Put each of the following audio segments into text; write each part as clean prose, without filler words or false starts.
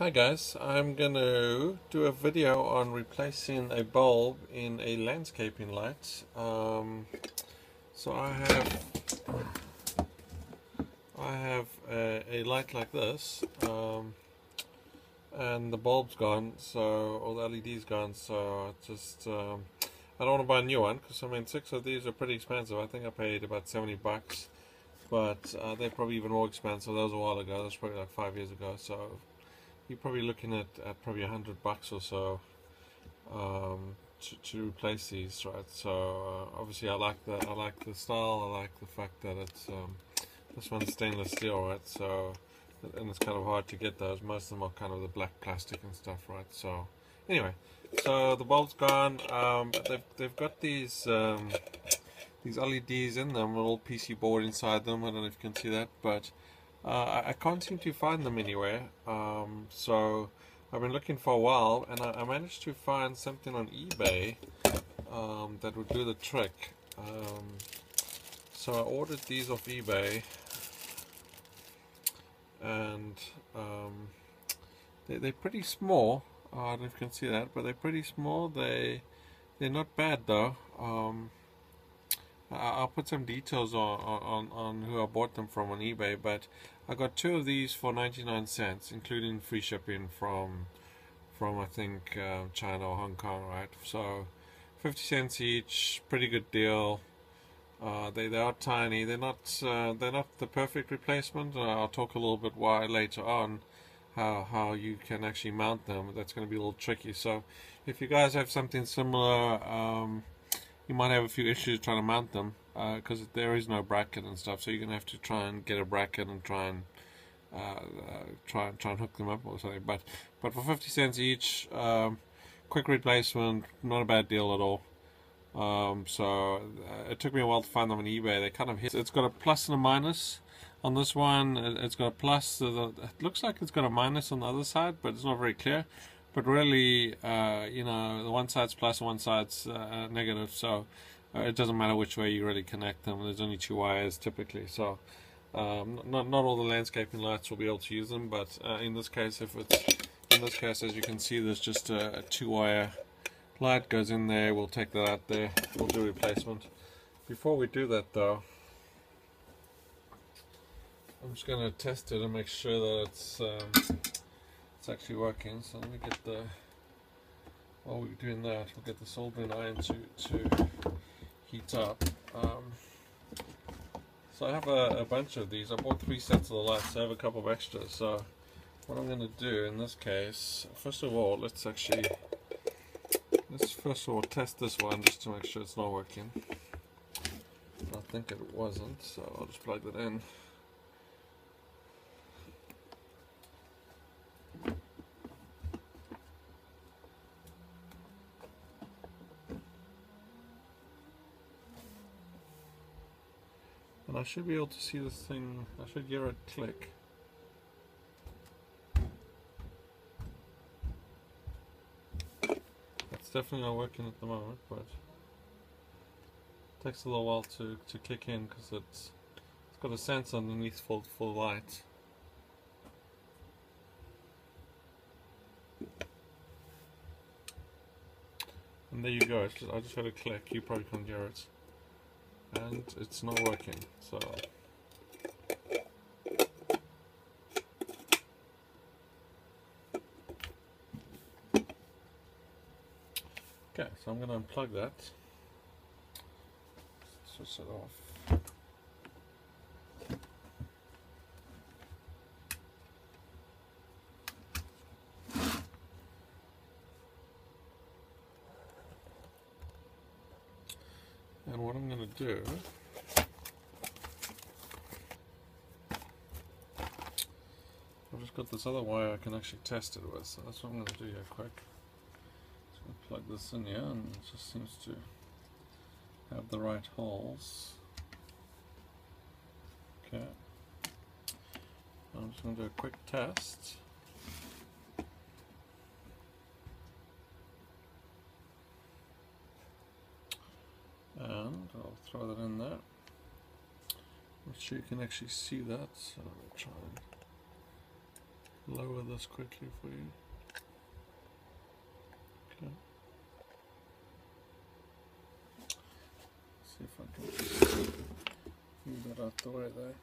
Hi guys, I'm going to do a video on replacing a bulb in a landscaping light. So I have a light like this, and the bulb's gone, so all the LED's gone. So I don't want to buy a new one because I mean 6 of these are pretty expensive. I think I paid about $70, but they're probably even more expensive. That was a while ago. That was probably like 5 years ago. So you're probably looking at probably $100 or so to replace these, right? So obviously I like the style. I like the fact that it's this one's stainless steel, right? So and it's kind of hard to get those. Most of them are kind of the black plastic and stuff, right? So anyway, so the bulb's gone. They've got these LEDs in them, a little PC board inside them. I don't know if you can see that, but I can't seem to find them anywhere. So I've been looking for a while, and I managed to find something on eBay that would do the trick. So I ordered these off eBay, and they're pretty small. I don't know if you can see that, but they're pretty small. They're not bad though. I'll put some details on who I bought them from on eBay, but I got 2 of these for 99 cents, including free shipping from I think China or Hong Kong, right? So 50 cents each, pretty good deal. They are tiny. They're not the perfect replacement. I'll talk a little bit why later on, how you can actually mount them. That's going to be a little tricky. So if you guys have something similar, you might have a few issues trying to mount them because there is no bracket and stuff. So you're gonna have to try and get a bracket and try and hook them up or something. But for 50 cents each, quick replacement, not a bad deal at all. So it took me a while to find them on eBay. They kind of hit. It's got a plus and a minus on this one. It's got a plus. It looks like it's got a minus on the other side, but it's not very clear. But really, you know, the one side's plus, one side's negative, so it doesn't matter which way you really connect them. There's only 2 wires typically, so not all the landscaping lights will be able to use them. But in this case, as you can see, there's just a 2-wire light goes in there. We'll take that out there. We'll do a replacement. Before we do that, though, I'm just going to test it and make sure that it's actually working. So let me get while we're doing that, we'll get the soldering iron to heat up. So I have a bunch of these. I bought 3 sets of the lights, so I have a couple of extras. So what I'm going to do in this case, first of all, let's first of all test this one just to make sure it's not working. I think it wasn't, so I'll just plug that in. And I should be able to see this thing. I should hear it click. It's definitely not working at the moment, but it takes a little while to kick in because it's got a sensor underneath for light. And there you go. I just heard a click. You probably can't hear it. And it's not working, so okay, so I'm going to unplug that, switch it off. And what I'm going to do, I've just got this other wire I can actually test it with, so that's what I'm going to do here quick. Just going to plug this in here, and it just seems to have the right holes. Okay. I'm just going to do a quick test. And I'll throw that in there. Make sure you can actually see that. So I'm trying. lower this quickly for you. Okay. See if I can move that out the way there.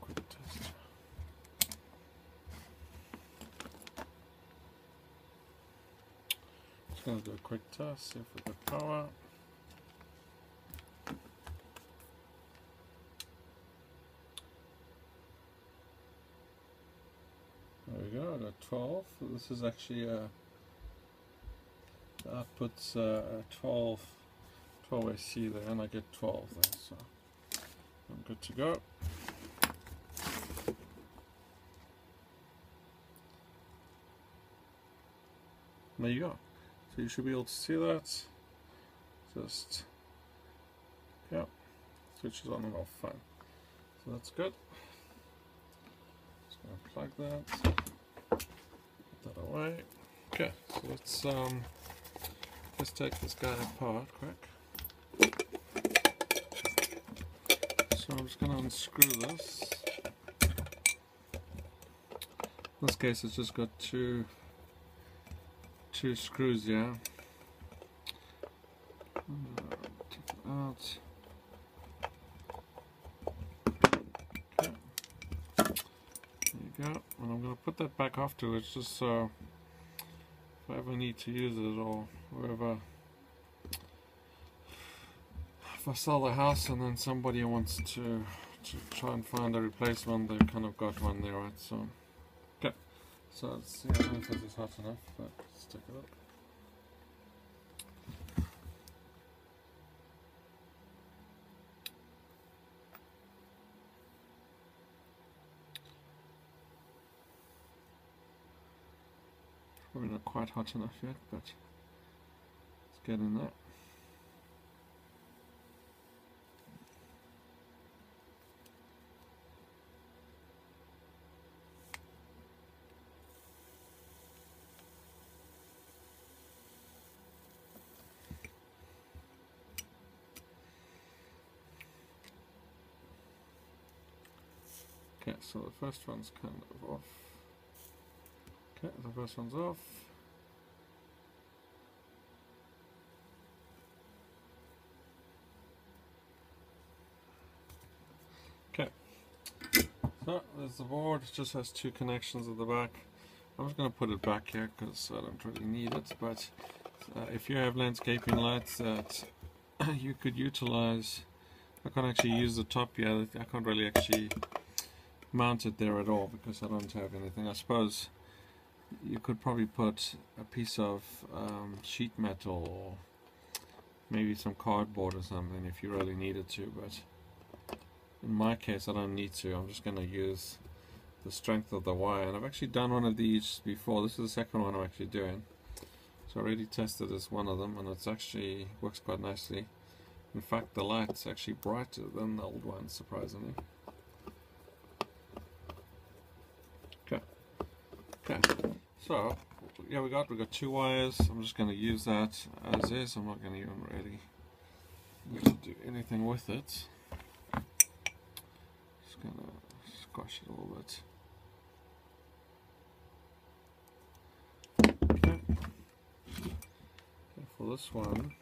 Quick test. Just going to do a quick test, see if we got power. There we go, I got 12. So this is actually the output's 12 AC there, and I get 12 there, so I'm good to go. There you go. So you should be able to see that. Just, yeah, switches on and off fine. So that's good. Just gonna plug that, put that away. Okay, so let's take this guy apart quick. So I'm just gonna unscrew this. In this case, it's just got two screws here. Take it out. Okay. There you go. And I'm going to put that back afterwards, just so if I ever need to use it, or wherever. If I sell the house and then somebody wants to try and find a replacement, they've kind of got one there, right? So. Okay. So let's see, I don't know if this is hot enough, but let's take a look. Probably not quite hot enough yet, but it's getting there. Okay, so the first one's kind of off. Okay, the first one's off. Okay, so there's the board. It just has two connections at the back. I'm just going to put it back here because I don't really need it, but if you have landscaping lights that you could utilize, I can't actually use the top here. I can't really actually mount it there at all because I don't have anything. I suppose you could probably put a piece of sheet metal or maybe some cardboard or something if you really needed to, but in my case I don't need to. I'm just going to use the strength of the wire, and I've actually done one of these before. This is the second one I'm actually doing. So I already tested this one of them, and it's actually works quite nicely. In fact, the light's actually brighter than the old one, surprisingly. Okay, so yeah, we got two wires. I'm just going to use that as is. I'm not going to even really need to do anything with it. Just going to squash it a little bit. Okay. For this one,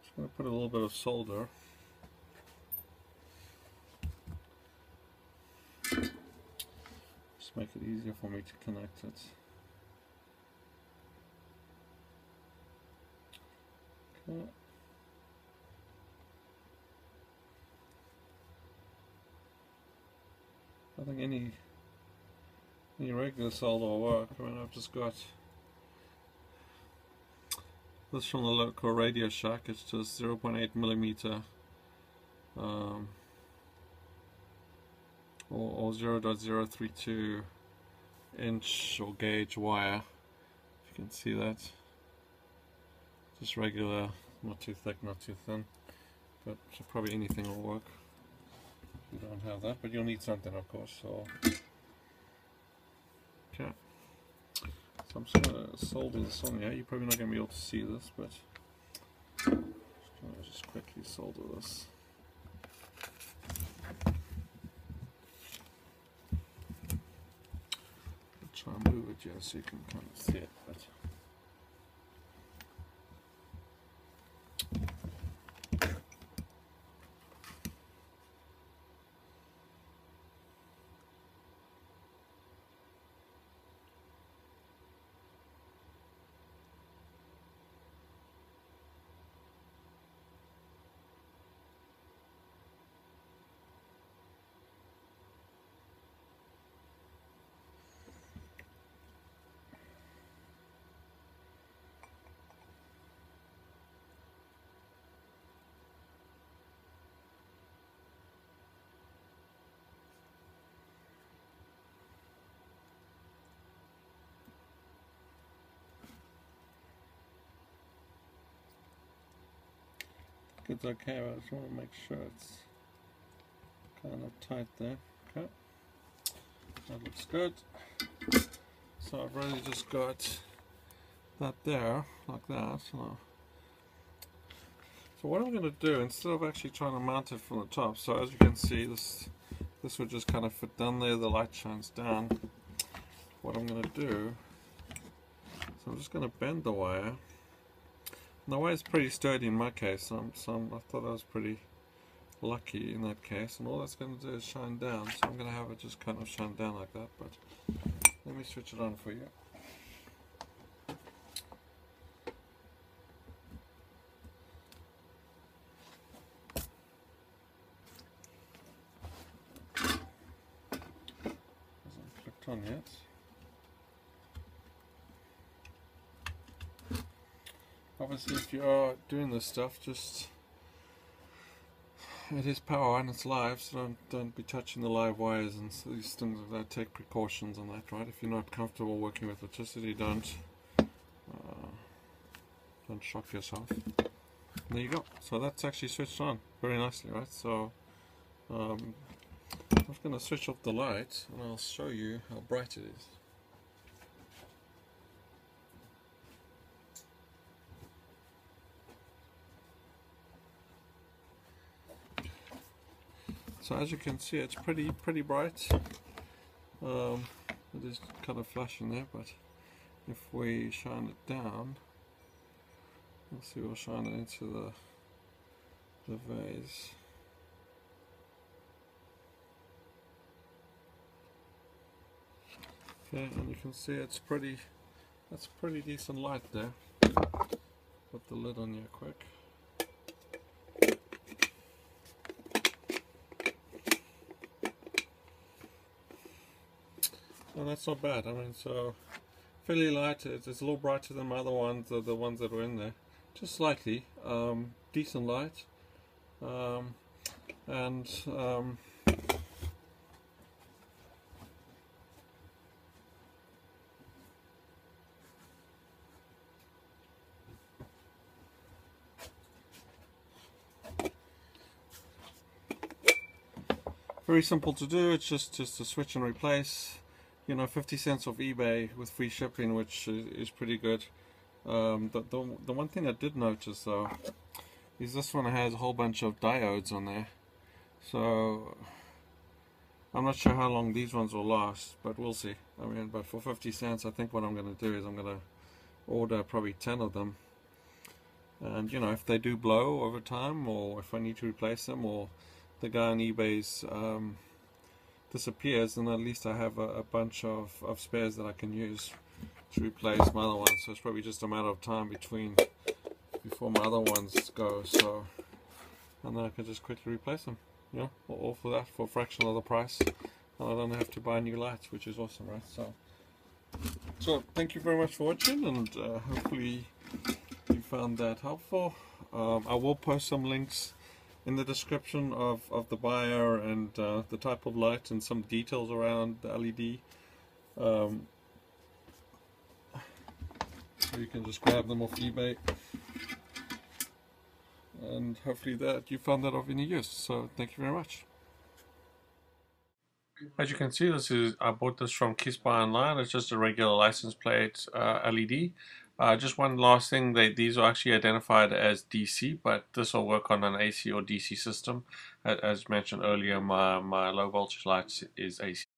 just going to put a little bit of solder. Make it easier for me to connect it. Okay. I think any regular solder will work. I mean, I've just got this from the local Radio Shack. It's just 0.8 millimeter or 0.032 inch or gauge wire, if you can see that. Just regular, not too thick, not too thin, but so probably anything will work. You don't have that, but you'll need something, of course. So okay, so I'm just going to solder this on here. You're probably not going to be able to see this, but just quickly solder this. I'll try and move it here so you can kind of see it, but it's okay, but I just want to make sure it's kind of tight there. Okay, that looks good. So I've really just got that there, like that. So what I'm going to do, instead of actually trying to mount it from the top, so as you can see, this would just kind of fit down there, the light shines down. What I'm going to do, so I'm just going to bend the wire. And the wire is pretty sturdy in my case, so I thought I was pretty lucky in that case. And all that's going to do is shine down, so I'm going to have it just kind of shine down like that. But let me switch it on for you. Hasn't clicked on yet. Obviously, if you are doing this stuff, just it is power and it's live, so don't be touching the live wires and these things like that. Take precautions on that, right? If you're not comfortable working with electricity, don't shock yourself. And there you go. So that's actually switched on very nicely, right? So I'm just going to switch off the light and I'll show you how bright it is. So as you can see, it's pretty bright. It is kind of flashing there, but if we shine it down, you'll see we'll shine it into the vase. Okay, and you can see that's pretty decent light there. Put the lid on here quick. And that's not bad. I mean, so fairly light. It's a little brighter than my other ones, the ones that were in there, just slightly. Decent light, and very simple to do. It's just a switch and replace. You know, 50 cents off eBay with free shipping, which is pretty good. The one thing I did notice though is this one has a whole bunch of diodes on there, so I'm not sure how long these ones will last, but we'll see. I mean, but for 50 cents, I think what I'm going to do is I'm going to order probably 10 of them, and you know, if they do blow over time, or if I need to replace them, or the guy on eBay's disappears, then at least I have a bunch of spares that I can use to replace my other ones. So it's probably just a matter of time before my other ones go. So, and then I can just quickly replace them. You know, all for that, for a fraction of the price, and I don't have to buy new lights, which is awesome, right? So thank you very much for watching, and hopefully you found that helpful. I will post some links in the description of the buyer and the type of light and some details around the LED Um, so you can just grab them off eBay, and hopefully that you found that of any use. So thank you very much. As you can see, I bought this from Kiss Buy Online. It's just a regular license plate LED. Just one last thing, these are actually identified as DC, but this will work on an AC or DC system. As mentioned earlier, my low voltage lights is AC.